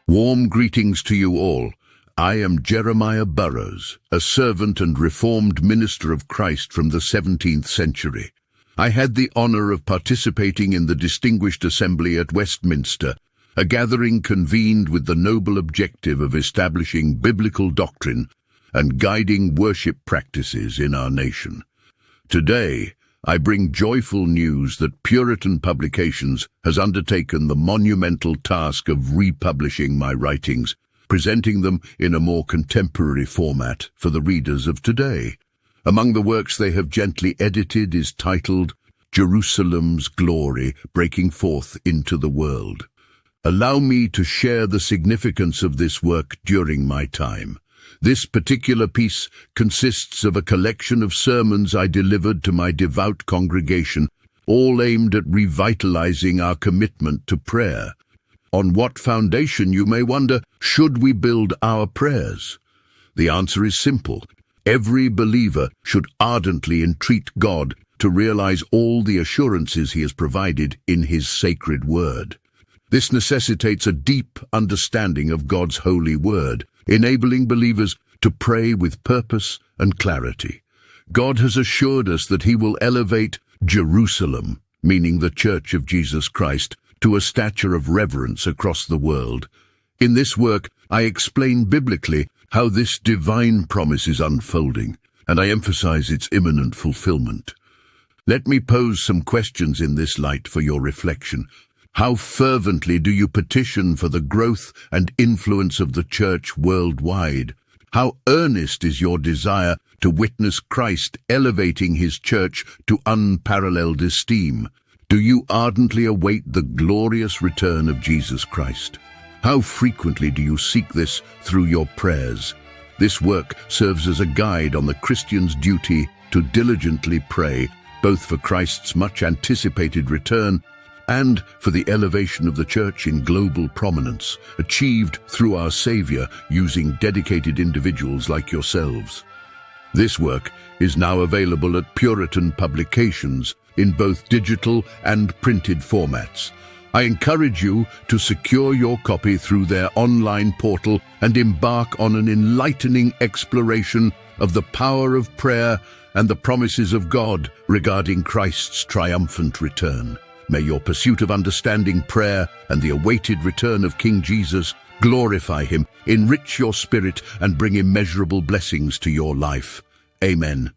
Warm greetings to you all. I am Jeremiah Burroughs, a servant and reformed minister of Christ from the 17th century. I had the honor of participating in the distinguished assembly at Westminster, a gathering convened with the noble objective of establishing biblical doctrine and guiding worship practices in our nation. Today, I bring joyful news that Puritan Publications has undertaken the monumental task of republishing my writings, presenting them in a more contemporary format for the readers of today. Among the works they have gently edited is titled Jerusalem's Glory Breaking Forth into the World. Allow me to share the significance of this work during my time. This particular piece consists of a collection of sermons I delivered to my devout congregation, all aimed at revitalizing our commitment to prayer. On what foundation, you may wonder, should we build our prayers? The answer is simple. Every believer should ardently entreat God to realize all the assurances He has provided in His sacred word. This necessitates a deep understanding of God's holy word, enabling believers to pray with purpose and clarity. God has assured us that He will elevate Jerusalem, meaning the Church of Jesus Christ, to a stature of reverence across the world. In this work, I explain biblically how this divine promise is unfolding, and I emphasize its imminent fulfillment. Let me pose some questions in this light for your reflection. How fervently do you petition for the growth and influence of the Church worldwide? How earnest is your desire to witness Christ elevating His Church to unparalleled esteem? Do you ardently await the glorious return of Jesus Christ? How frequently do you seek this through your prayers? This work serves as a guide on the Christian's duty to diligently pray, both for Christ's much-anticipated return and for the elevation of the Church in global prominence, achieved through our Savior using dedicated individuals like yourselves. This work is now available at Puritan Publications in both digital and printed formats. I encourage you to secure your copy through their online portal and embark on an enlightening exploration of the power of prayer and the promises of God regarding Christ's triumphant return. May your pursuit of understanding prayer and the awaited return of King Jesus glorify Him, enrich your spirit, and bring immeasurable blessings to your life. Amen.